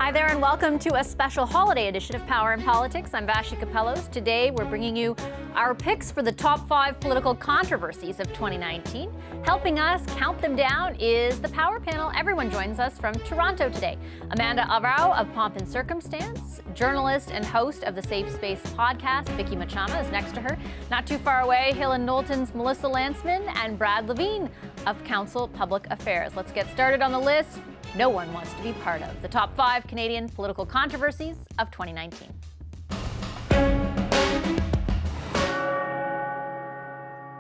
Hi there and welcome to a special holiday edition of Power and Politics. I'm Vashi Capellos. Today we're bringing you our picks for the top 5 political controversies of 2019. Helping us count them down is the Power Panel. Everyone joins us from Toronto today. Amanda Arau of Pomp and Circumstance, journalist and host of the Safe Space podcast, Vicky Machama, is next to her. Not too far away, Hill and Knowlton's Melissa Landsman and Brad Levine of Council Public Affairs. Let's get started on the list no one wants to be part of. The top 5 Canadian political controversies of 2019.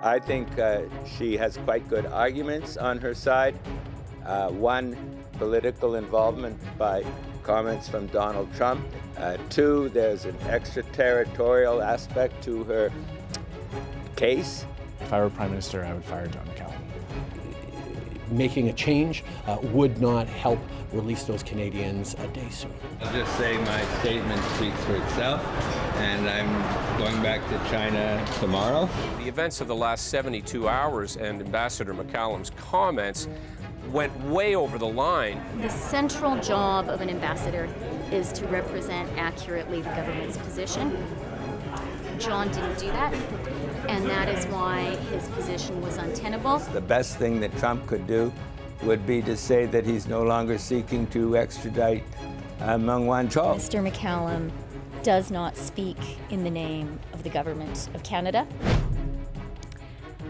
I think she has quite good arguments on her side. One, political involvement by comments from Donald Trump. Two, there's an extraterritorial aspect to her case. If I were Prime Minister, I would fire John McCallum. Making a change would not help release those Canadians a day soon. I'll just say my statement speaks for itself, and I'm going back to China tomorrow. The events of the last 72 hours and Ambassador McCallum's comments went way over the line. The central job of an ambassador is to represent accurately the government's position. John didn't do that, and that is why his position was untenable. The best thing that Trump could do would be to say that he's no longer seeking to extradite Meng Wanzhou. Mr. McCallum does not speak in the name of the government of Canada.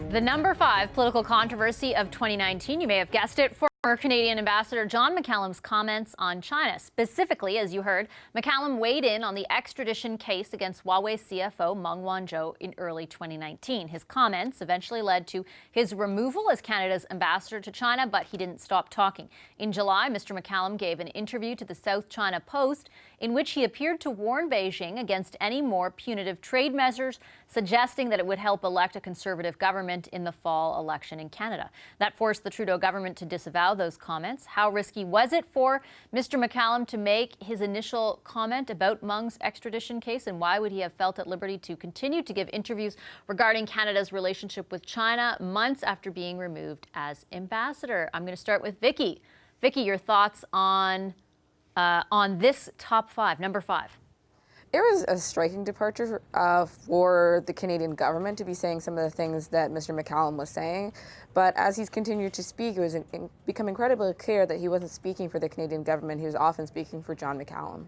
The number 5 political controversy of 2019, you may have guessed it, former Canadian Ambassador John McCallum's comments on China. Specifically, as you heard, McCallum weighed in on the extradition case against Huawei CFO Meng Wanzhou in early 2019. His comments eventually led to his removal as Canada's ambassador to China, but he didn't stop talking. In July, Mr. McCallum gave an interview to the South China Post in which he appeared to warn Beijing against any more punitive trade measures, suggesting that it would help elect a conservative government in the fall election in Canada. That forced the Trudeau government to disavow those comments. How risky was it for Mr. McCallum to make his initial comment about Meng's extradition case, and why would he have felt at liberty to continue to give interviews regarding Canada's relationship with China months after being removed as ambassador? I'm going to start with Vicky. Vicky, your thoughts on this top 5, number 5. It was a striking departure for the Canadian government to be saying some of the things that Mr. McCallum was saying. But as he's continued to speak, it was become incredibly clear that he wasn't speaking for the Canadian government. He was often speaking for John McCallum.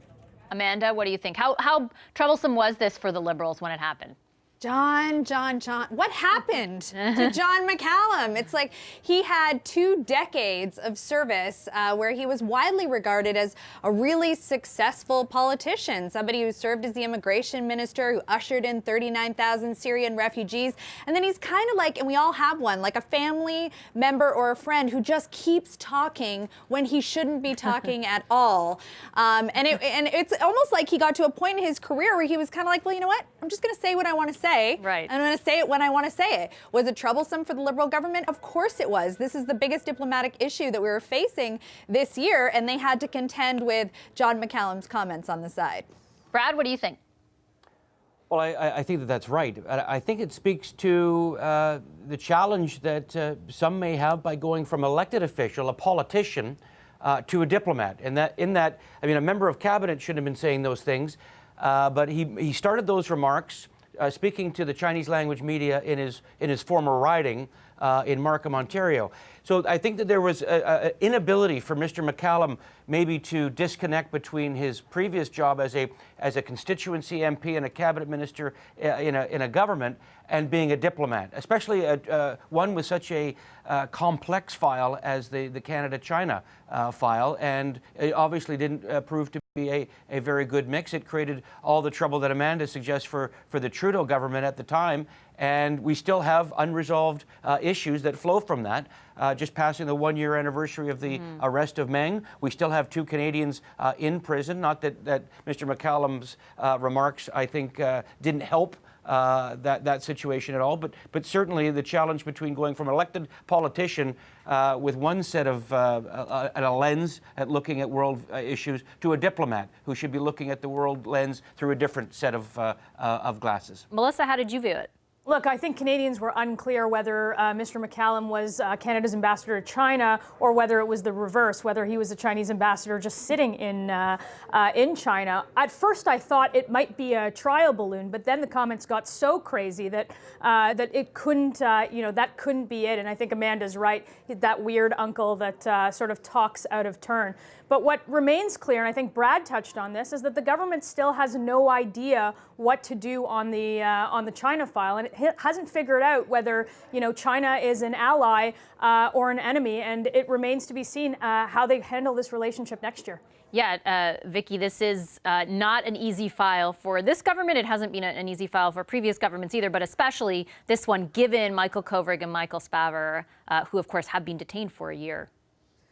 Amanda, what do you think? How troublesome was this for the Liberals when it happened? John, what happened to John McCallum? It's like he had 2 decades of service where he was widely regarded as a really successful politician, somebody who served as the immigration minister, who ushered in 39,000 Syrian refugees. And then he's kind of like, and we all have one, like a family member or a friend who just keeps talking when he shouldn't be talking at all. And it's almost like he got to a point in his career where he was kind of like, well, you know what? I'm just going to say what I want to say. Right. I'm going to say it when I want to say it. Was it troublesome for the Liberal government? Of course it was. This is the biggest diplomatic issue that we were facing this year, and they had to contend with John McCallum's comments on the side. Brad, what do you think? Well, I think that that's right. I think it speaks to the challenge that some may have by going from elected official, a politician, to a diplomat. And a member of cabinet shouldn't have been saying those things, but he started those remarks speaking to the Chinese language media in his former riding in Markham, Ontario. So I think that there was an inability for Mr. McCallum maybe to disconnect between his previous job as a constituency MP and a cabinet minister in a government and being a diplomat, especially one with such a complex file as the Canada-China file, and it obviously didn't prove to be a very good mix. It created all the trouble that Amanda suggests for the Trudeau government at the time, and we still have unresolved issues that flow from that. Just passing the 1-year anniversary of the arrest of Meng, we still have 2 Canadians in prison. Not that Mr. McCallum's remarks, I think, didn't help that situation at all, but certainly the challenge between going from an elected politician with one set of a lens at looking at world issues to a diplomat who should be looking at the world lens through a different set of glasses. Melissa, how did you view it? Look, I think Canadians were unclear whether Mr. McCallum was Canada's ambassador to China or whether it was the reverse, whether he was a Chinese ambassador just sitting in China. At first, I thought it might be a trial balloon, but then the comments got so crazy that that it couldn't, that couldn't be it. And I think Amanda's right, that weird uncle that sort of talks out of turn. But what remains clear, and I think Brad touched on this, is that the government still has no idea what to do on the China file, and it hasn't figured out whether China is an ally or an enemy, and it remains to be seen how they handle this relationship next year. Yeah, Vicky, this is not an easy file for this government. It hasn't been an easy file for previous governments either, but especially this one, given Michael Kovrig and Michael Spavor, who of course have been detained for a year.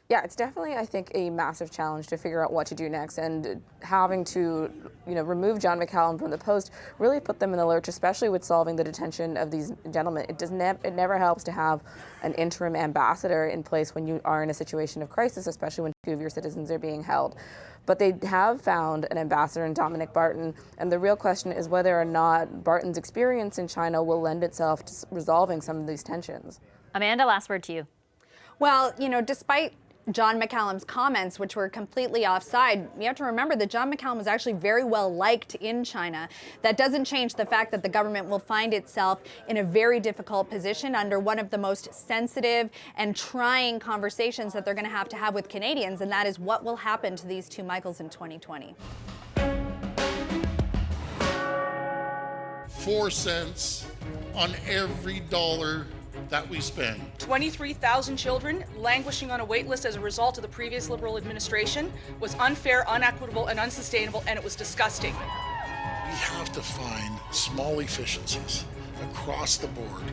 Yeah, it's definitely, I think, a massive challenge to figure out what to do next, and having to, remove John McCallum from the post really put them in the lurch, especially with solving the detention of these gentlemen. It never helps to have an interim ambassador in place when you are in a situation of crisis, especially when 2 of your citizens are being held. But they have found an ambassador in Dominic Barton, and the real question is whether or not Barton's experience in China will lend itself to resolving some of these tensions. Amanda, last word to you. Well, despite John McCallum's comments, which were completely offside, you have to remember that John McCallum was actually very well liked in China. That doesn't change the fact that the government will find itself in a very difficult position under one of the most sensitive and trying conversations that they're going to have with Canadians, and that is what will happen to these two Michaels in 2020. 4 cents on every dollar that we spend. 23,000 children languishing on a wait list as a result of the previous Liberal administration was unfair, unequitable, and unsustainable, and it was disgusting. We have to find small efficiencies across the board.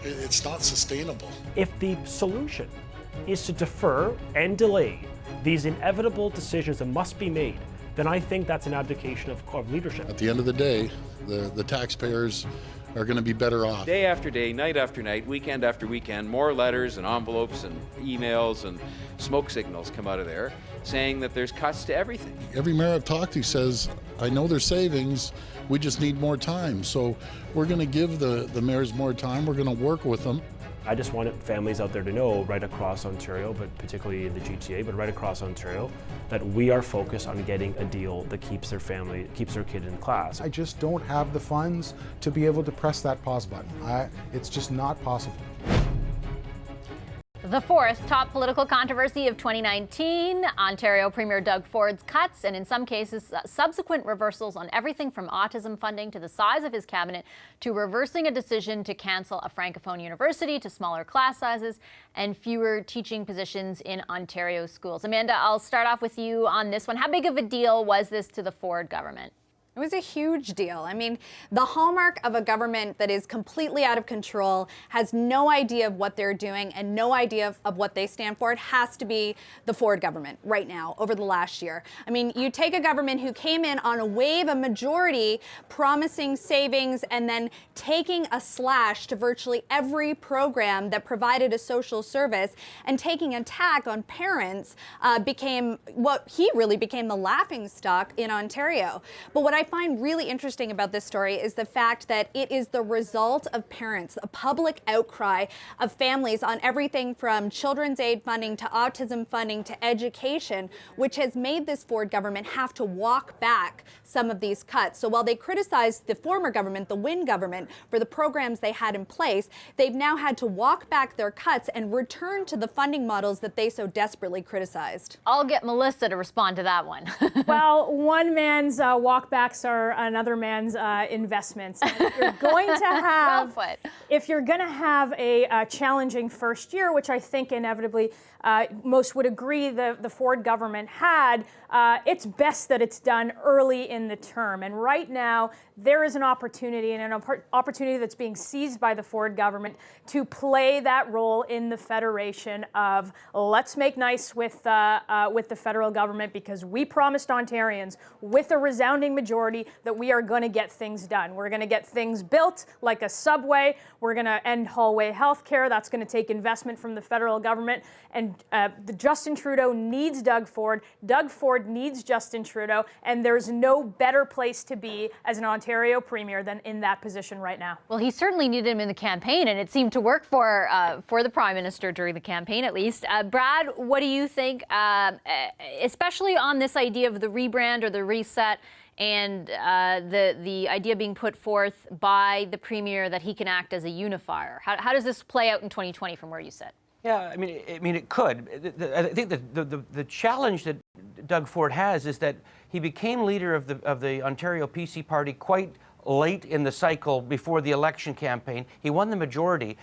It's not sustainable. If the solution is to defer and delay these inevitable decisions that must be made, then I think that's an abdication of leadership. At the end of the day, the taxpayers are going to be better off. Day after day, night after night, weekend after weekend, more letters and envelopes and emails and smoke signals come out of there saying that there's cuts to everything. Every mayor I've talked to says, I know there's savings, we just need more time. So we're going to give the mayors more time, we're going to work with them. I just wanted families out there to know right across Ontario, but particularly in the GTA, but right across Ontario, that we are focused on getting a deal that keeps their family, keeps their kid in class. I just don't have the funds to be able to press that pause button. It's just not possible. The fourth top political controversy of 2019, Ontario Premier Doug Ford's cuts and in some cases subsequent reversals on everything from autism funding to the size of his cabinet to reversing a decision to cancel a Francophone university to smaller class sizes and fewer teaching positions in Ontario schools. Amanda, I'll start off with you on this one. How big of a deal was this to the Ford government? It was a huge deal. I mean, the hallmark of a government that is completely out of control, has no idea of what they're doing and no idea of what they stand for. It has to be the Ford government right now over the last year. I mean, you take a government who came in on a wave, a majority, promising savings and then taking a slash to virtually every program that provided a social service and taking an attack on parents became what he really became the laughingstock in Ontario. But what I find really interesting about this story is the fact that it is the result of parents, a public outcry of families on everything from children's aid funding to autism funding to education, which has made this Ford government have to walk back some of these cuts. So while they criticized the former government, the Wynne government, for the programs they had in place, they've now had to walk back their cuts and return to the funding models that they so desperately criticized. I'll get Melissa to respond to that one. Well, one man's walkbacks are another man's investments. And if you're going to have, if you're going to have a challenging first year, which I think inevitably most would agree the Ford government had, it's best that it's done early in the term. And right now, there is an opportunity, and an opportunity that's being seized by the Ford government to play that role in the federation of let's make nice with the federal government because we promised Ontarians with a resounding majority majority, that we are going to get things done. We're going to get things built like a subway. We're going to end hallway health care. That's going to take investment from the federal government. And Justin Trudeau needs Doug Ford. Doug Ford needs Justin Trudeau. And there's no better place to be as an Ontario premier than in that position right now. Well, he certainly needed him in the campaign, and it seemed to work for the Prime Minister during the campaign, at least. Brad, what do you think, especially on this idea of the rebrand or the reset and the idea being put forth by the Premier that he can act as a unifier? How does this play out in 2020 from where you sit? Yeah, I mean, it could. I think the challenge that Doug Ford has is that he became leader of the Ontario PC Party quite late in the cycle before the election campaign. He won the majority.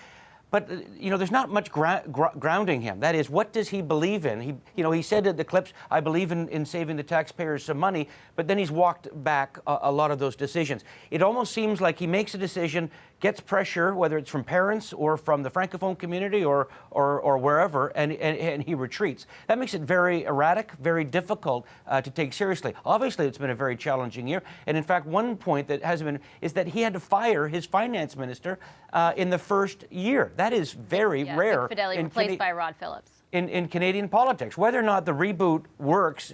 But, you know, there's not much grounding him. That is, what does he believe in? He said at the clips, I believe in saving the taxpayers some money, but then he's walked back a lot of those decisions. It almost seems like he makes a decision, gets pressure, whether it's from parents or from the Francophone community or wherever, and he retreats. That makes it very erratic, very difficult to take seriously. Obviously, it's been a very challenging year. And in fact, one point that hasn't been is that he had to fire his finance minister in the first year. That is very rare. Mick Fideli replaced by Rod Phillips. In Canadian politics. Whether or not the reboot works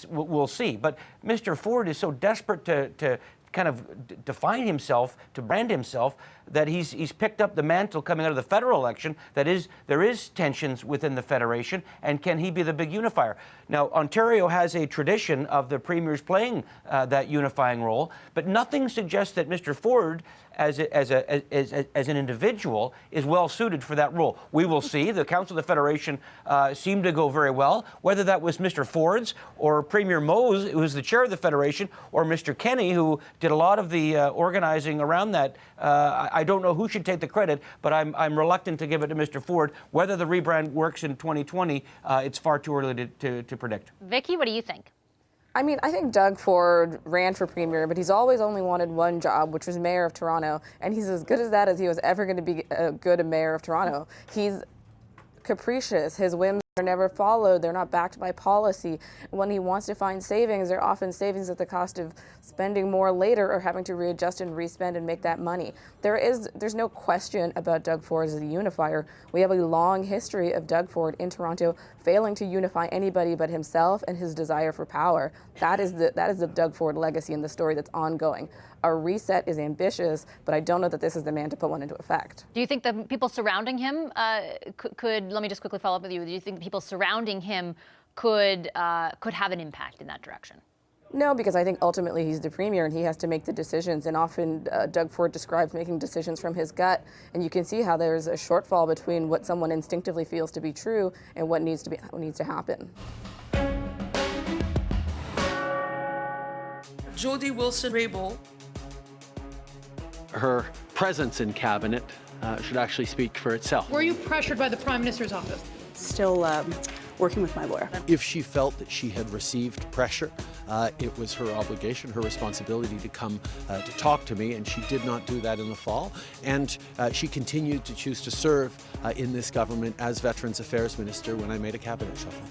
we'll see. But Mr. Ford is so desperate to kind of define himself, to brand himself, that he's picked up the mantle coming out of the federal election. That is, there is tensions within the Federation, and can he be the big unifier? Now, Ontario has a tradition of the premiers playing that unifying role, but nothing suggests that Mr. Ford, as an individual, is well suited for that role. We will see. The Council of the Federation seemed to go very well. Whether that was Mr. Ford's or Premier Mose, who was the chair of the Federation, or Mr. Kenney, who did a lot of the organizing around that, I don't know who should take the credit, but I'm reluctant to give it to Mr. Ford. Whether the rebrand works in 2020, it's far too early to predict. Vicky, what do you think? I mean, I think Doug Ford ran for premier, but he's always only wanted one job, which was mayor of Toronto, and he's as good as that as he was ever going to be a good mayor of Toronto. He's capricious. His whims are never followed. They're not backed by policy. When he wants to find savings, they're often savings at the cost of spending more later or having to readjust and respend and make that money. There's no question about Doug Ford as a unifier. We have a long history of Doug Ford in Toronto failing to unify anybody but himself and his desire for power. That is the Doug Ford legacy and the story that's ongoing. A reset is ambitious, but I don't know that this is the man to put one into effect. Do you think the people surrounding him could, let me just quickly follow up with you, do you think people surrounding him could have an impact in that direction? No, because I think ultimately he's the premier and he has to make the decisions. And often Doug Ford describes making decisions from his gut. And you can see how there's a shortfall between what someone instinctively feels to be true and what needs to happen. Jody Wilson-Raybould. Her presence in cabinet should actually speak for itself. Were you pressured by the Prime Minister's office? Still working with my lawyer. If she felt that she had received pressure, it was her obligation, her responsibility to come to talk to me, and she did not do that in the fall. And she continued to choose to serve in this government as Veterans Affairs Minister when I made a cabinet shuffle.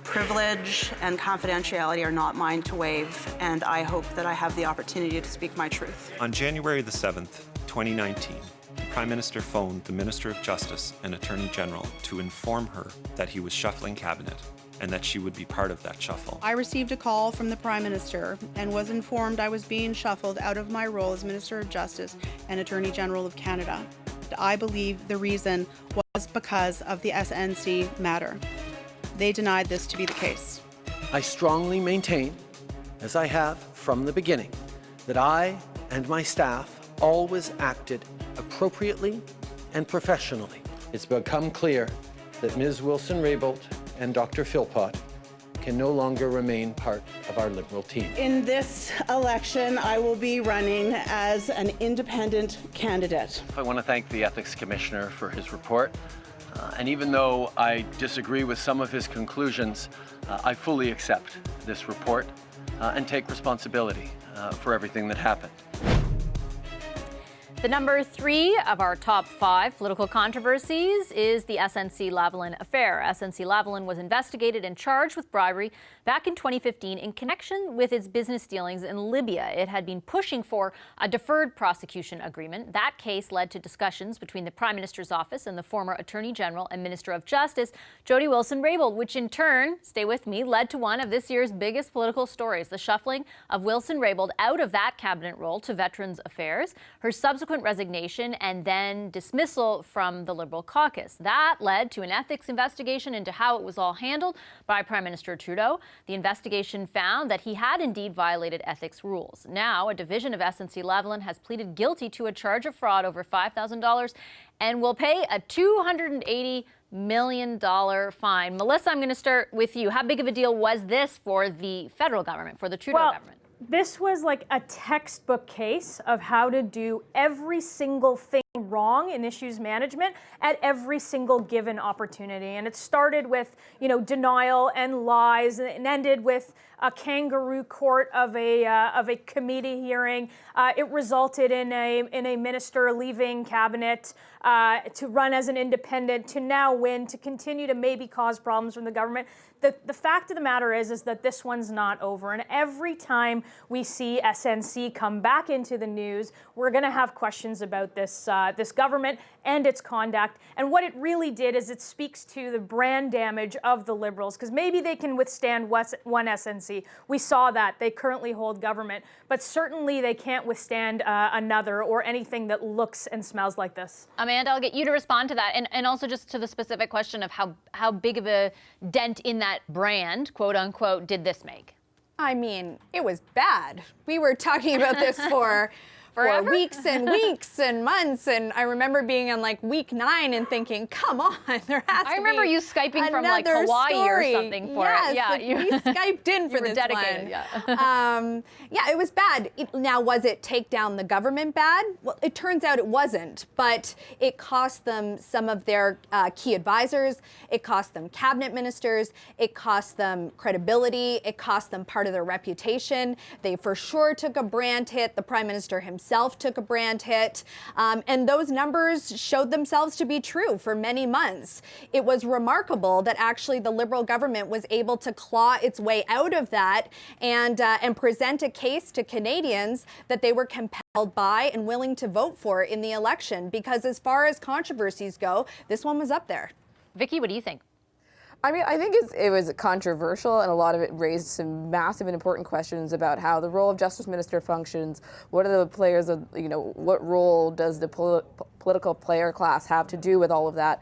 Privilege and confidentiality are not mine to waive, and I hope that I have the opportunity to speak my truth. On January the 7th, 2019, the Prime Minister phoned the Minister of Justice and Attorney General to inform her that he was shuffling cabinet and that she would be part of that shuffle. I received a call from the Prime Minister and was informed I was being shuffled out of my role as Minister of Justice and Attorney General of Canada. I believe the reason was because of the SNC matter. They denied this to be the case. I strongly maintain, as I have from the beginning, that I and my staff always acted appropriately and professionally. It's become clear that Ms. Wilson-Raybould and Dr. Philpott can no longer remain part of our Liberal team. In this election, I will be running as an independent candidate. I want to thank the Ethics Commissioner for his report. And even though I disagree with some of his conclusions, I fully accept this report and take responsibility for everything that happened. The number 3 of our top 5 political controversies is the SNC-Lavalin affair. SNC-Lavalin was investigated and charged with bribery back in 2015 in connection with its business dealings in Libya. It had been pushing for a deferred prosecution agreement. That case led to discussions between the Prime Minister's office and the former Attorney General and Minister of Justice, Jody Wilson-Raybould, which in turn, stay with me, led to one of this year's biggest political stories, the shuffling of Wilson-Raybould out of that cabinet role to Veterans Affairs, her subsequent resignation, and then dismissal from the Liberal caucus. That led to an ethics investigation into how it was all handled by Prime Minister Trudeau. The investigation found that he had indeed violated ethics rules. Now, a division of SNC-Lavalin has pleaded guilty to a charge of fraud over $5,000 and will pay a $280 million fine. Melissa, I'm going to start with you. How big of a deal was this for the federal government, for the Trudeau government? This was like a textbook case of how to do every single thing wrong in issues management at every single given opportunity. And it started with, denial and lies, and ended with a kangaroo court of a committee hearing. It resulted in a minister leaving cabinet to run as an independent, to now win, to continue to maybe cause problems from the government. The fact of the matter is that this one's not over. And every time we see SNC come back into the news, we're going to have questions about this government and its conduct. And what it really did is it speaks to the brand damage of the Liberals, because maybe they can withstand one SNC. We saw that. They currently hold government. But certainly they can't withstand another or anything that looks and smells like this. Amanda, I'll get you to respond to that. And also just to the specific question of how big of a dent in that brand, quote unquote, did this make? I mean, it was bad. We were talking about this for weeks and weeks and months, and I remember being on like week 9 and thinking, come on, there has to be. I remember you Skyping from like Hawaii or something for it. Yeah, we Skyped in for this dedicated, one. Yeah, it was bad. Now, was it take down the government bad? Well, it turns out it wasn't, but it cost them some of their key advisors. It cost them cabinet ministers. It cost them credibility. It cost them part of their reputation. They for sure took a brand hit. The Prime Minister himself took a brand hit, and those numbers showed themselves to be true for many months. It was remarkable that actually the Liberal government was able to claw its way out of that and present a case to Canadians that they were compelled by and willing to vote for in the election, because as far as controversies go, this one was up there. Vicky, what do you think? I mean, I think it was controversial, and a lot of it raised some massive and important questions about how the role of Justice Minister functions. What are the players of, what role does the political player class have to do with all of that?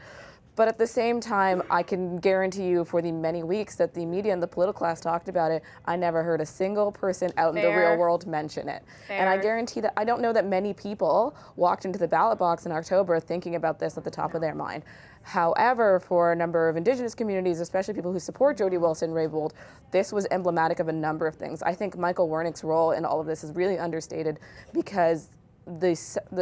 But at the same time, I can guarantee you for the many weeks that the media and the political class talked about it, I never heard a single person out in the real world mention it. And I guarantee that I don't know that many people walked into the ballot box in October thinking about this at the top of their mind. However, for a number of Indigenous communities, especially people who support Jody Wilson-Raybould, this was emblematic of a number of things. I think Michael Wernick's role in all of this is really understated, because the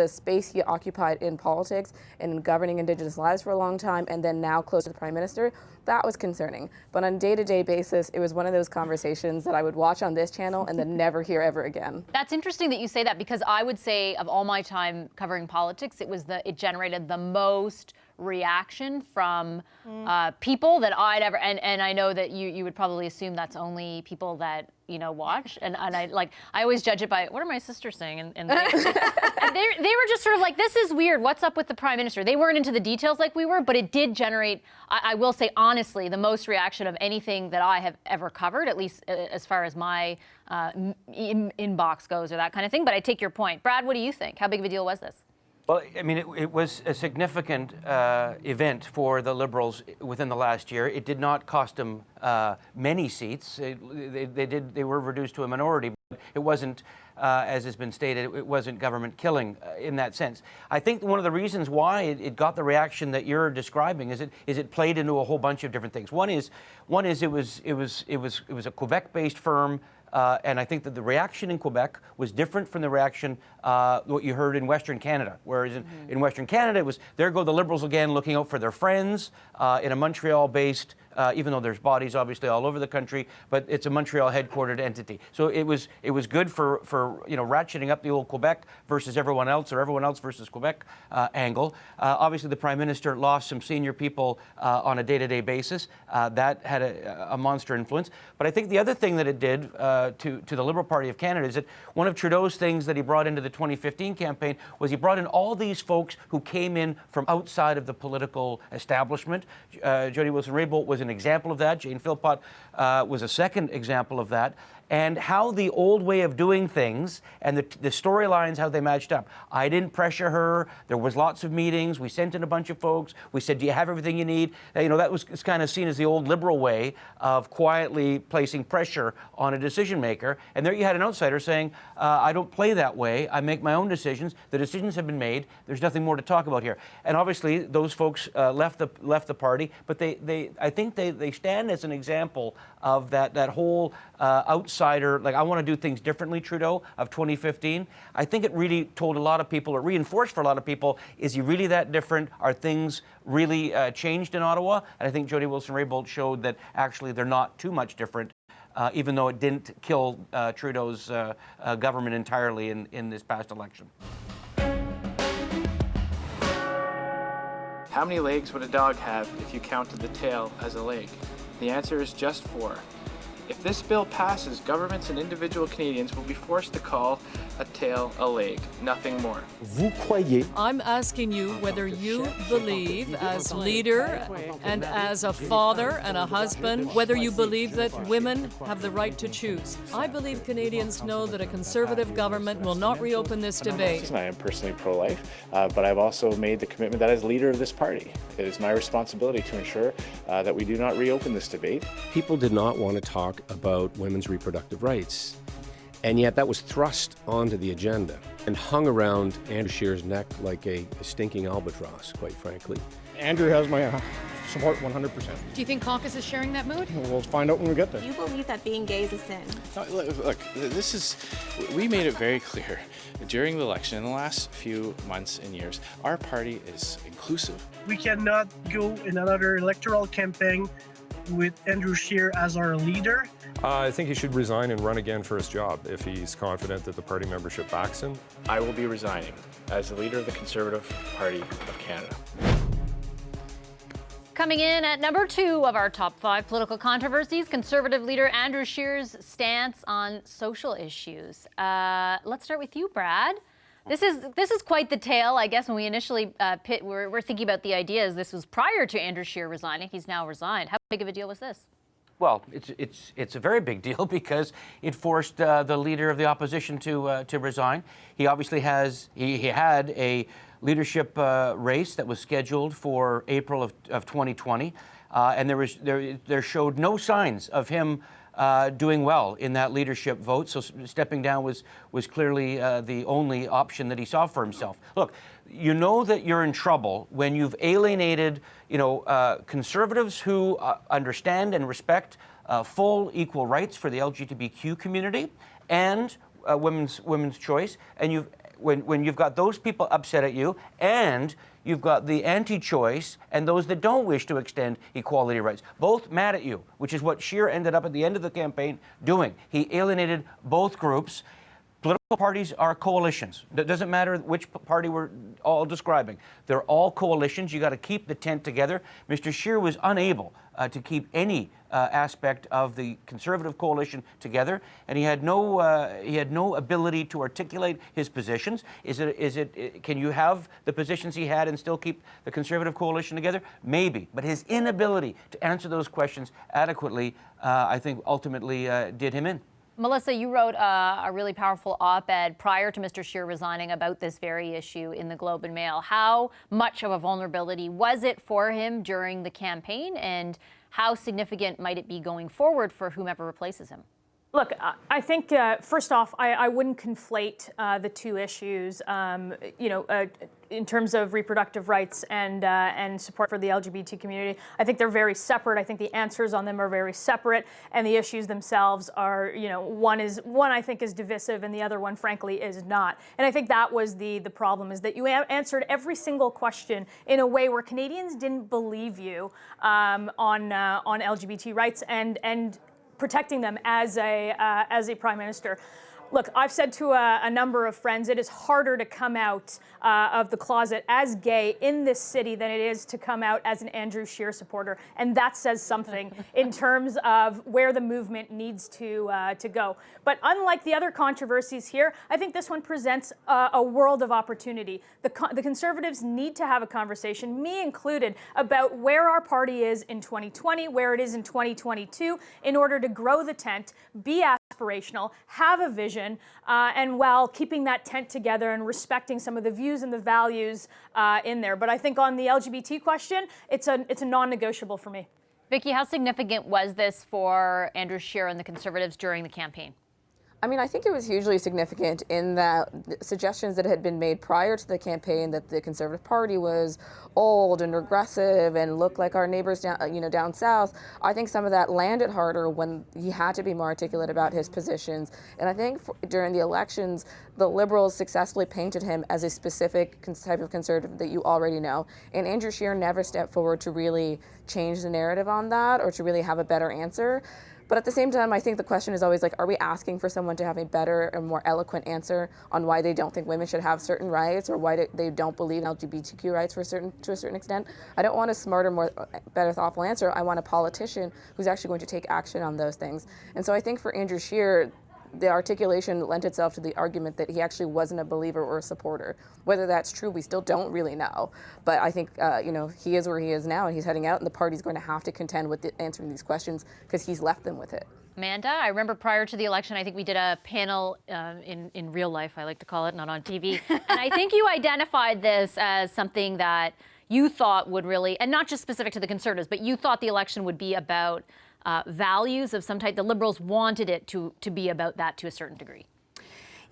space he occupied in politics and in governing Indigenous lives for a long time, and then now close to the Prime Minister, that was concerning. But on a day-to-day basis, it was one of those conversations that I would watch on this channel and then never hear ever again. That's interesting that you say that, because I would say of all my time covering politics, it generated the most reaction from people that I'd ever, and I know that you would probably assume that's only people that watch, and I always judge it by what are my sisters saying, and they were just sort of like, this is weird, what's up with the Prime Minister? They weren't into the details like we were, but it did generate, I will say honestly, the most reaction of anything that I have ever covered, at least as far as my inbox goes or that kind of thing. But I take your point. Brad, what do you think? How big of a deal was this? Well, I mean, it was a significant event for the Liberals within the last year. It did not cost them many seats. They were reduced to a minority, but it wasn't, as has been stated, it wasn't government killing in that sense. I think one of the reasons why it got the reaction that you're describing is it played into a whole bunch of different things. One is it was a Quebec-based firm. And I think that the reaction in Quebec was different from the reaction what you heard in Western Canada. Whereas in Western Canada, it was, there go the Liberals again looking out for their friends in a Montreal-based even though there's bodies obviously all over the country, but it's a Montreal headquartered entity. So it was good for ratcheting up the old Quebec versus everyone else, or everyone else versus Quebec angle. Obviously, the Prime Minister lost some senior people on a day-to-day basis. That had a monster influence. But I think the other thing that it did to the Liberal Party of Canada is that one of Trudeau's things that he brought into the 2015 campaign was he brought in all these folks who came in from outside of the political establishment. Jody Wilson-Raybould was an example of that. Jane Philpott was a second example of that. And how the old way of doing things and the storylines, how they matched up. I didn't pressure her. There was lots of meetings. We sent in a bunch of folks. We said, do you have everything you need? That was kind of seen as the old Liberal way of quietly placing pressure on a decision maker. And there you had an outsider saying, I don't play that way. I make my own decisions. The decisions have been made. There's nothing more to talk about here. And obviously, those folks left the party. But I think they stand as an example of that whole outsider, like, I want to do things differently, Trudeau, of 2015. I think it really told a lot of people, it reinforced for a lot of people, is he really that different? Are things really changed in Ottawa? And I think Jody Wilson-Raybould showed that actually they're not too much different, even though it didn't kill Trudeau's government entirely in this past election. How many legs would a dog have if you counted the tail as a leg? The answer is just 4. If this bill passes, governments and individual Canadians will be forced to call a tail a leg, nothing more. I'm asking you whether you believe, as leader and as a father and a husband, whether you believe that women have the right to choose. I believe Canadians know that a Conservative government will not reopen this debate. I am personally pro-life, but I've also made the commitment that as leader of this party, it is my responsibility to ensure that we do not reopen this debate. People did not want to talk about women's reproductive rights. And yet that was thrust onto the agenda and hung around Andrew Scheer's neck like a stinking albatross, quite frankly. Andrew has my support 100%. Do you think caucus is sharing that mood? We'll find out when we get there. Do you believe that being gay is a sin? No, look, we made it very clear during the election, in the last few months and years, our party is inclusive. We cannot go in another electoral campaign with Andrew Scheer as our leader. I think he should resign and run again for his job if he's confident that the party membership backs him. I will be resigning as the leader of the Conservative Party of Canada. Coming in at number 2 of our top 5 political controversies, Conservative leader Andrew Scheer's stance on social issues. Let's start with you, Brad. This is quite the tale, I guess. When we initially we're thinking about the ideas, this was prior to Andrew Scheer resigning. He's now resigned. How big of a deal was this? Well, it's a very big deal because it forced the leader of the opposition to resign. He obviously he had a leadership race that was scheduled for April of 2020, and there showed no signs of him doing well in that leadership vote. So stepping down was clearly the only option that he saw for himself. Look, you know that you're in trouble when you've alienated, conservatives who understand and respect full equal rights for the LGBTQ community and women's choice, and when you've got those people upset at you, and you've got the anti-choice and those that don't wish to extend equality rights, both mad at you, which is what Scheer ended up at the end of the campaign doing. He alienated both groups. Political parties are coalitions. It doesn't matter which party we're all describing. They're all coalitions. You got to keep the tent together. Mr. Scheer was unable to keep any aspect of the Conservative coalition together, and he had no ability to articulate his positions. Can you have the positions he had and still keep the Conservative coalition together? Maybe, but his inability to answer those questions adequately, I think, ultimately did him in. Melissa, you wrote a really powerful op-ed prior to Mr. Scheer resigning about this very issue in the Globe and Mail. How much of a vulnerability was it for him during the campaign, and how significant might it be going forward for whomever replaces him? Look, I think, first off, I wouldn't conflate the two issues, in terms of reproductive rights and support for the LGBT community. I think they're very separate. I think the answers on them are very separate, and the issues themselves are, one I think is divisive, and the other one, frankly, is not. And I think that was the problem, is that you answered every single question in a way where Canadians didn't believe you on LGBT rights and protecting them as a prime minister. Look, I've said to a number of friends, it is harder to come out of the closet as gay in this city than it is to come out as an Andrew Scheer supporter. And that says something in terms of where the movement needs to go. But unlike the other controversies here, I think this one presents a world of opportunity. The Conservatives need to have a conversation, me included, about where our party is in 2020, where it is in 2022, in order to grow the tent, be aspirational, have a vision, and while keeping that tent together and respecting some of the views and the values in there. But I think on the LGBT question, it's a non-negotiable for me. Vicky, how significant was this for Andrew Scheer and the Conservatives during the campaign? I mean, I think it was hugely significant in that suggestions that had been made prior to the campaign that the Conservative Party was old and regressive and looked like our neighbors down south. I think some of that landed harder when he had to be more articulate about his positions. And I think during the elections, the Liberals successfully painted him as a specific type of conservative that you already know. And Andrew Scheer never stepped forward to really change the narrative on that or to really have a better answer. But at the same time, I think the question is always like, are we asking for someone to have a better and more eloquent answer on why they don't think women should have certain rights or why they don't believe in LGBTQ rights to a certain extent? I don't want a smarter, better, thoughtful answer. I want a politician who's actually going to take action on those things. And so I think for Andrew Scheer, the articulation lent itself to the argument that he actually wasn't a believer or a supporter. Whether that's true, we still don't really know. But I think, he is where he is now, and he's heading out, and the party's going to have to contend with answering these questions because he's left them with it. Amanda, I remember prior to the election, I think we did a panel in real life, I like to call it, not on TV. And I think you identified this as something that you thought would really, and not just specific to the Conservatives, but you thought the election would be about values of some type. The Liberals wanted it to be about that to a certain degree.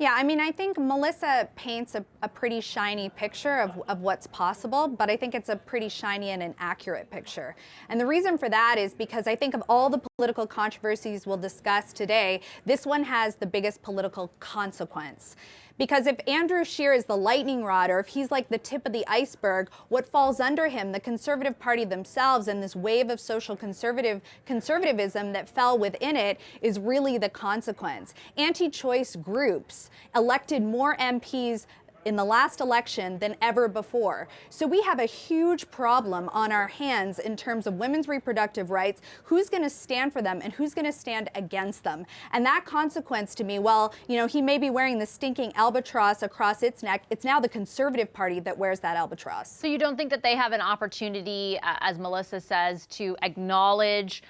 Yeah, I mean, I think Melissa paints a pretty shiny picture of what's possible, but I think it's a pretty shiny and an accurate picture. And the reason for that is because I think of all the political controversies we'll discuss today, this one has the biggest political consequence. Because if Andrew Scheer is the lightning rod, or if he's like the tip of the iceberg, what falls under him, the Conservative Party themselves and this wave of social conservatism that fell within it, is really the consequence. Anti-choice groups elected more MPs in the last election than ever before. So we have a huge problem on our hands in terms of women's reproductive rights, who's going to stand for them and who's going to stand against them. And that consequence to me, well, he may be wearing the stinking albatross across its neck, it's now the Conservative Party that wears that albatross. So you don't think that they have an opportunity, as Melissa says, to acknowledge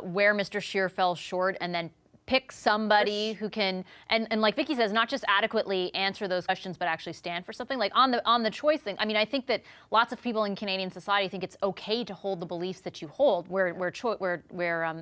where Mr. Scheer fell short and then pick somebody who can, and like Vicky says, not just adequately answer those questions, but actually stand for something? Like on the choice thing, I mean, I think that lots of people in Canadian society think it's okay to hold the beliefs that you hold, where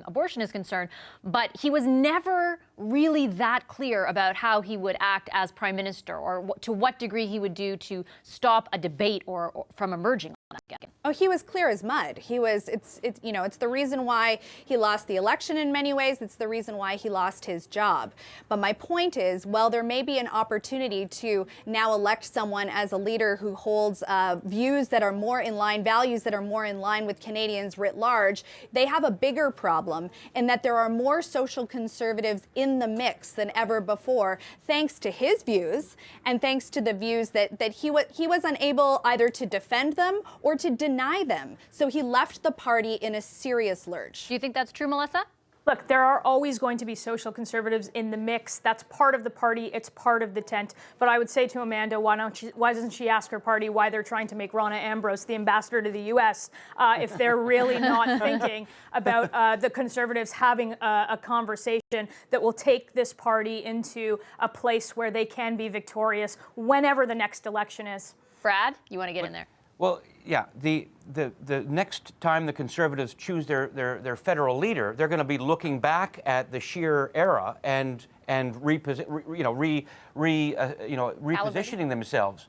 abortion is concerned. But he was never really that clear about how he would act as prime minister, or to what degree he would do to stop a debate or from emerging on that again. Oh, he was clear as mud. It's the reason why he lost the election in many ways. It's the reason why he lost his job. But my point is, well, there may be an opportunity to now elect someone as a leader who holds views that are more in line, values that are more in line with Canadians writ large. They have a bigger problem in that there are more social conservatives in the mix than ever before, thanks to his views and thanks to the views that he was unable either to defend them or to deny them. So he left the party in a serious lurch. Do you think that's true, Melissa? Look, there are always going to be social conservatives in the mix. That's part of the party. It's part of the tent. But I would say to Amanda, why doesn't she ask her party why they're trying to make Ronna Ambrose the ambassador to the U.S. If they're really not thinking about the Conservatives having a conversation that will take this party into a place where they can be victorious whenever the next election is. Brad, you want to get in there? Well, yeah, the next time the Conservatives choose their federal leader, they're going to be looking back at the Scheer era and repositioning themselves,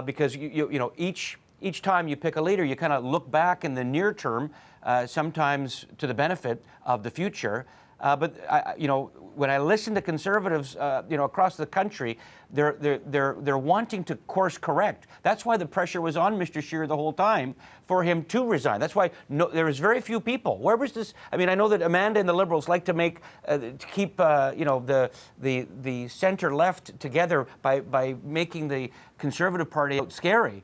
because each time you pick a leader, you kind of look back in the near term, sometimes to the benefit of the future. But when I listen to Conservatives, across the country, they're wanting to course correct. That's why the pressure was on Mr. Scheer the whole time for him to resign. That's why there was very few people. Where was this? I mean, I know that Amanda and the Liberals like to keep the center left together by making the Conservative Party scary,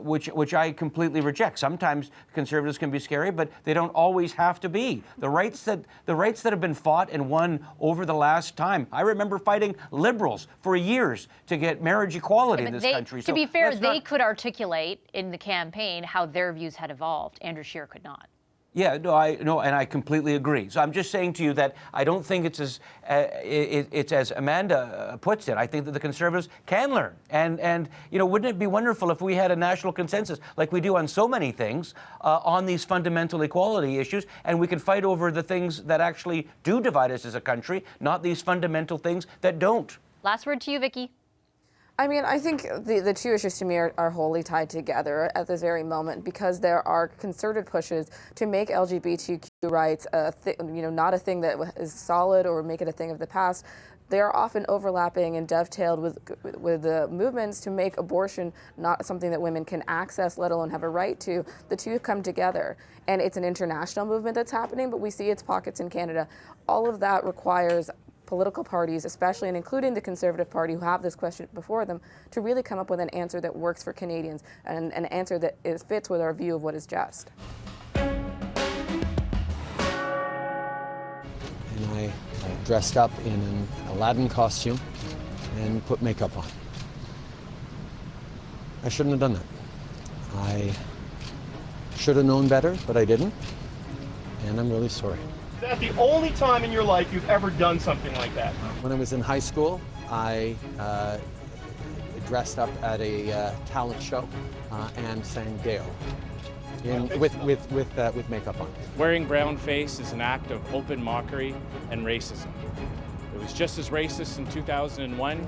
which I completely reject. Sometimes Conservatives can be scary, but they don't always have to be. The rights that have been fought and won over the last time. I remember fighting Liberals for years to get marriage equality in this country. To be fair, they could articulate in the campaign how their views had evolved. Andrew Scheer could not. Yeah, and I completely agree. So I'm just saying to you that I don't think it's as Amanda puts it. I think that the Conservatives can learn, and wouldn't it be wonderful if we had a national consensus like we do on so many things on these fundamental equality issues, and we could fight over the things that actually do divide us as a country, not these fundamental things that don't. Last word to you, Vicky. I mean, I think the two issues to me are wholly tied together at this very moment, because there are concerted pushes to make LGBTQ rights not a thing that is solid or make it a thing of the past. They are often overlapping and dovetailed with the movements to make abortion not something that women can access, let alone have a right to. The two come together, and it's an international movement that's happening, but we see its pockets in Canada. All of that requires political parties, especially and including the Conservative Party, who have this question before them, to really come up with an answer that works for Canadians and an answer that fits with our view of what is just. And I dressed up in an Aladdin costume and put makeup on. I shouldn't have done that. I should have known better, but I didn't, and I'm really sorry. Is that the only time in your life you've ever done something like that? When I was in high school, I dressed up at a talent show and sang Dale with makeup on. Wearing brown face is an act of open mockery and racism. It was just as racist in 2001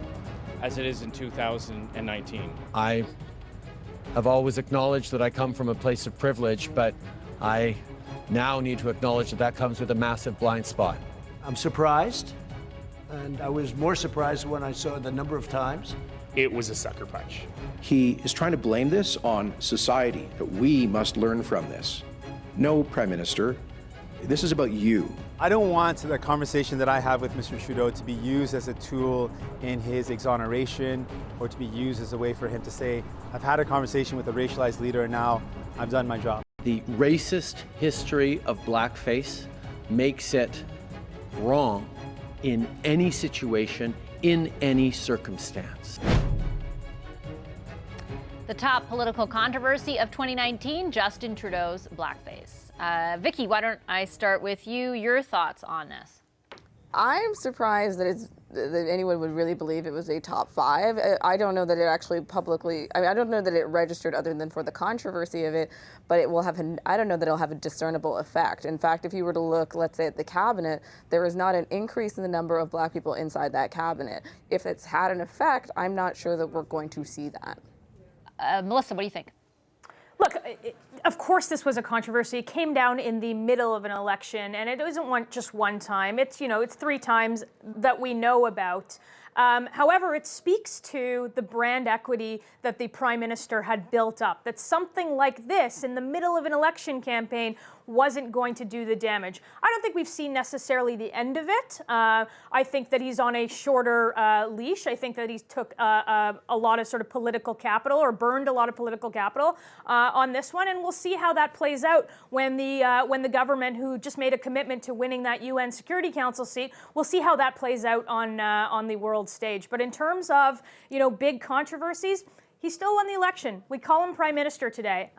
as it is in 2019. I have always acknowledged that I come from a place of privilege, but I now need to acknowledge that comes with a massive blind spot. I'm surprised, and I was more surprised when I saw the number of times. It was a sucker punch. He is trying to blame this on society, that we must learn from this. No, Prime Minister, this is about you. I don't want the conversation that I have with Mr. Trudeau to be used as a tool in his exoneration, or to be used as a way for him to say, I've had a conversation with a racialized leader and now I've done my job. The racist history of blackface makes it wrong in any situation, in any circumstance. The top political controversy of 2019, Justin Trudeau's blackface. Vicky, why don't I start with you? Your thoughts on this? I'm surprised that anyone would really believe it was a top 5. I don't know that it actually publicly, I don't know that it registered other than for the controversy of it, but it will have, I don't know that it'll have a discernible effect. In fact, if you were to look, let's say, at the cabinet, there is not an increase in the number of black people inside that cabinet. If it's had an effect, I'm not sure that we're going to see that. Melissa, what do you think? Look, of course this was a controversy. It came down in the middle of an election, and it isn't just one time. It's, it's 3 times that we know about. However, it speaks to the brand equity that the Prime Minister had built up, that something like this in the middle of an election campaign wasn't going to do the damage. I don't think we've seen necessarily the end of it. I think that he's on a shorter leash. I think that he took a lot of sort of political capital, or burned a lot of political capital on this one, and we'll see how that plays out when the government, who just made a commitment to winning that UN Security Council seat, we'll see how that plays out on the world stage. But in terms of big controversies, he still won the election. We call him Prime Minister today,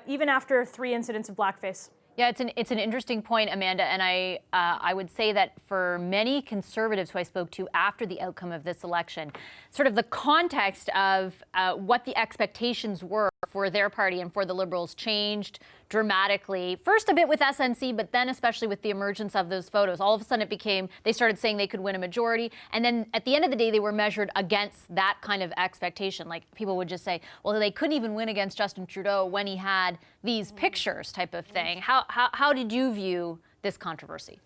even after 3 incidents of blackface. Yeah, it's an interesting point, Amanda, and I would say that for many Conservatives who I spoke to after the outcome of this election, sort of the context of what the expectations were for their party and for the Liberals changed dramatically. First a bit with SNC, but then especially with the emergence of those photos. All of a sudden they started saying they could win a majority. And then at the end of the day, they were measured against that kind of expectation. Like people would just say, well, they couldn't even win against Justin Trudeau when he had these pictures type of thing. How did you view this controversy?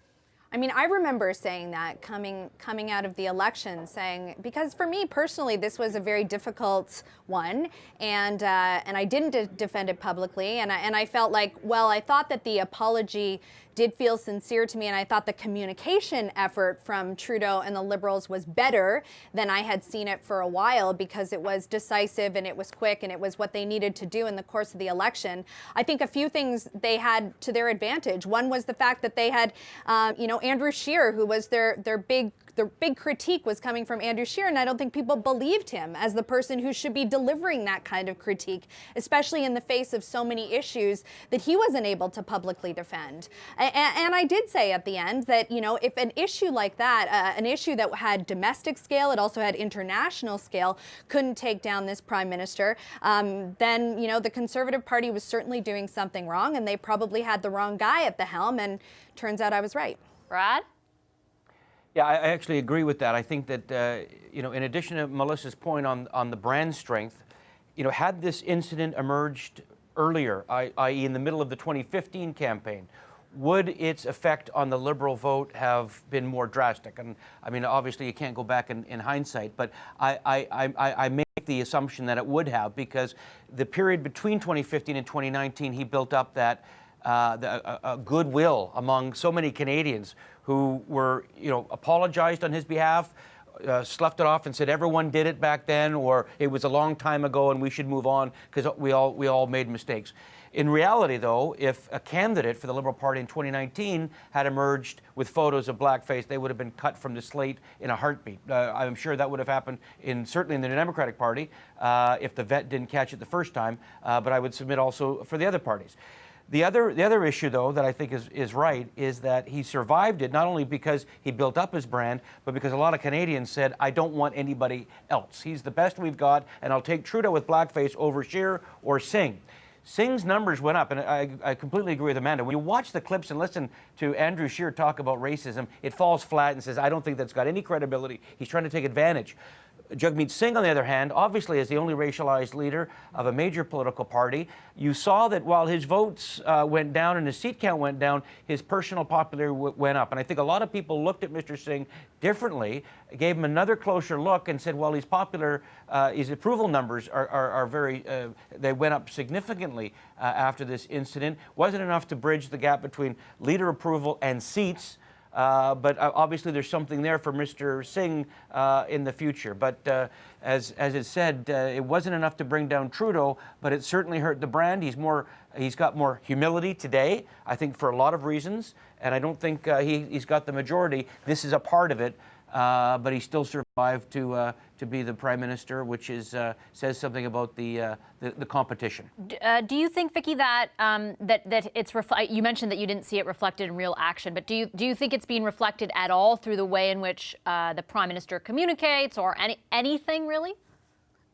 I mean, I remember saying that coming out of the election, saying, because for me personally, this was a very difficult one, and I didn't defend it publicly, and I felt like, well, I thought that the apology did feel sincere to me, and I thought the communication effort from Trudeau and the Liberals was better than I had seen it for a while, because it was decisive and it was quick and it was what they needed to do in the course of the election. I think a few things they had to their advantage. One was the fact that they had, Andrew Scheer, who was their big critique was coming from Andrew Scheer, and I don't think people believed him as the person who should be delivering that kind of critique, especially in the face of so many issues that he wasn't able to publicly defend. And I did say at the end that, if an issue like that, an issue that had domestic scale, it also had international scale, couldn't take down this prime minister, then, the Conservative Party was certainly doing something wrong, and they probably had the wrong guy at the helm, and turns out I was right. Brad? Yeah, I actually agree with that. I think that, in addition to Melissa's point on the brand strength, had this incident emerged earlier, i.e. in the middle of the 2015 campaign, would its effect on the Liberal vote have been more drastic? And I mean, obviously you can't go back in hindsight, but I make the assumption that it would have, because the period between 2015 and 2019, he built up that goodwill among so many Canadians who were, apologized on his behalf, sloughed it off and said everyone did it back then, or it was a long time ago and we should move on because we all made mistakes. In reality, though, if a candidate for the Liberal Party in 2019 had emerged with photos of blackface, they would have been cut from the slate in a heartbeat. I'm sure that would have happened certainly in the Democratic Party if the vet didn't catch it the first time, but I would submit also for the other parties. The other issue, though, that I think is right is that he survived it not only because he built up his brand, but because a lot of Canadians said, I don't want anybody else. He's the best we've got, and I'll take Trudeau with blackface over Scheer or Singh. Singh's numbers went up, and I completely agree with Amanda. When you watch the clips and listen to Andrew Scheer talk about racism, it falls flat and says, I don't think that's got any credibility. He's trying to take advantage. Jagmeet Singh, on the other hand, obviously is the only racialized leader of a major political party. You saw that while his votes went down and his seat count went down, his personal popularity went up. And I think a lot of people looked at Mr. Singh differently, gave him another closer look and said, well, he's popular, his approval numbers are very, they went up significantly after this incident. Wasn't enough to bridge the gap between leader approval and seats. But obviously there's something there for Mr. Singh in the future. But as it said, it wasn't enough to bring down Trudeau, but it certainly hurt the brand. He's got more humility today, I think, for a lot of reasons. And I don't think he's got the majority. This is a part of it. But he still survived to be the prime minister, which is says something about the competition. Do you think, Vicky, that that it's you mentioned that you didn't see it reflected in real action, but do you think it's being reflected at all through the way in which the prime minister communicates, or anything really?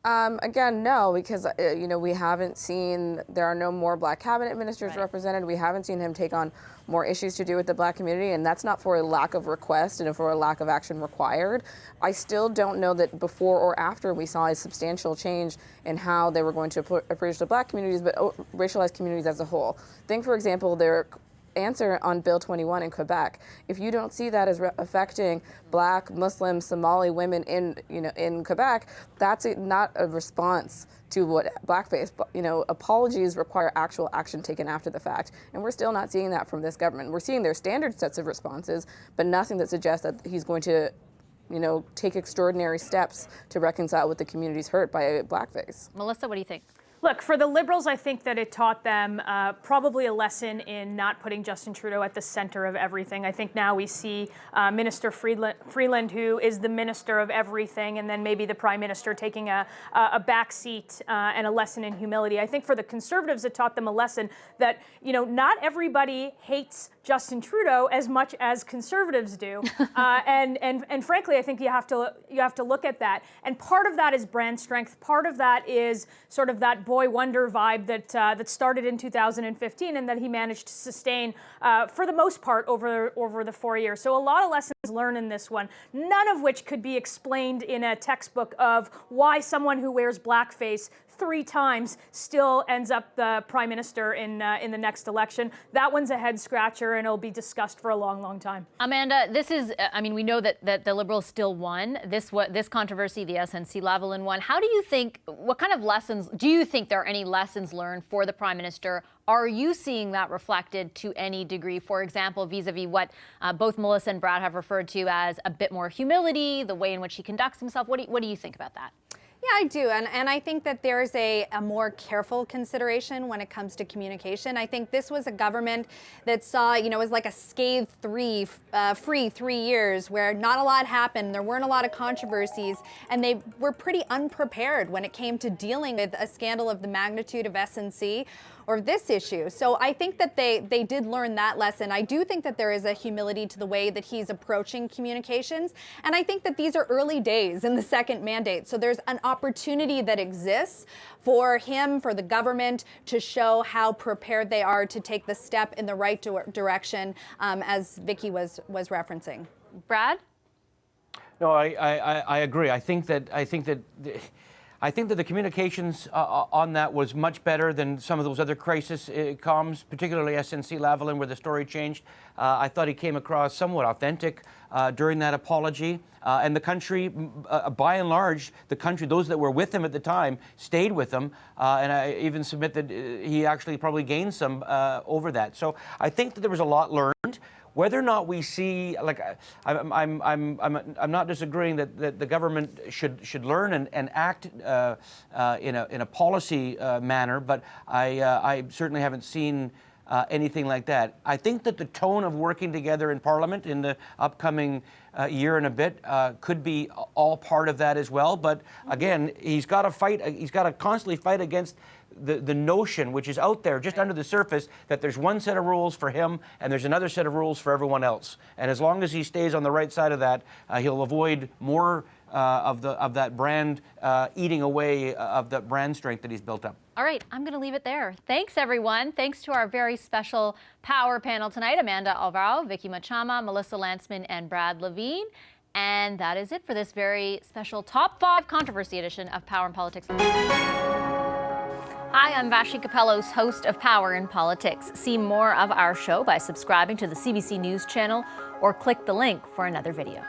Again, no, because, we haven't seen, there are no more black cabinet ministers represented. We haven't seen him take on more issues to do with the black community, and that's not for a lack of request and for a lack of action required. I still don't know that before or after we saw a substantial change in how they were going to approach the black communities, but racialized communities as a whole. Think, for example, their answer on Bill 21 in Quebec. If you don't see that as affecting black, Muslim, Somali women in Quebec, that's not a response to what blackface. Apologies require actual action taken after the fact, and we're still not seeing that from this government. We're seeing their standard sets of responses, but nothing that suggests that he's going to take extraordinary steps to reconcile with the communities hurt by blackface. Melissa, what do you think? Look, for the Liberals, I think that it taught them probably a lesson in not putting Justin Trudeau at the center of everything. I think now we see Minister Freeland, who is the minister of everything, and then maybe the Prime Minister taking a back seat and a lesson in humility. I think for the Conservatives, it taught them a lesson that, not everybody hates Justin Trudeau as much as Conservatives do. And frankly, I think you have to look at that. And part of that is brand strength. Part of that is sort of that that boy wonder vibe that started in 2015 and that he managed to sustain for the most part over the 4 years. So a lot of lessons learned in this one, none of which could be explained in a textbook of why someone who wears blackface 3 times still ends up the prime minister in the next election. That one's a head scratcher, and it'll be discussed for a long, long time. Amanda, this is, I mean, we know that the Liberals still won this controversy, the SNC-Lavalin one. How do you think, what kind of lessons, do you think there are any lessons learned for the prime minister? Are you seeing that reflected to any degree, for example, vis-a-vis what both Melissa and Brad have referred to as a bit more humility, the way in which he conducts himself? What do you think about that? Yeah, I do. And I think that there's a more careful consideration when it comes to communication. I think this was a government that saw, it was like a scathed free 3 years where not a lot happened. There weren't a lot of controversies, and they were pretty unprepared when it came to dealing with a scandal of the magnitude of SNC or this issue. So I think that they did learn that lesson. I do think that there is a humility to the way that he's approaching communications. And I think that these are early days in the second mandate. So there's an opportunity that exists for him, for the government, to show how prepared they are to take the step in the right direction, as Vicky was referencing. Brad? No, I agree. I think that the communications on that was much better than some of those other crisis comms, particularly SNC-Lavalin, where the story changed. I thought he came across somewhat authentic during that apology. And the country, by and large, those that were with him at the time, stayed with him. And I even submit that he actually probably gained some over that. So I think that there was a lot learned. Whether or not we see, like, I'm not disagreeing that the government should learn and act in a policy manner, but I certainly haven't seen anything like that. I think that the tone of working together in Parliament in the upcoming year and a bit could be all part of that as well. But again, he's got to fight. He's got to constantly fight against the notion, which is out there just under the surface, that there's one set of rules for him and there's another set of rules for everyone else. And as long as he stays on the right side of that, he'll avoid more of that brand eating away of the brand strength that he's built up. All right, I'm going to leave it there. Thanks, everyone. Thanks to our very special Power panel tonight, Amanda Alvaro, Vicky Machama, Melissa Lantzman, and Brad Levine. And that is it for this very special Top 5 Controversy edition of Power in Politics. Hi, I'm Vashi Capellos, host of Power in Politics. See more of our show by subscribing to the CBC News channel or click the link for another video.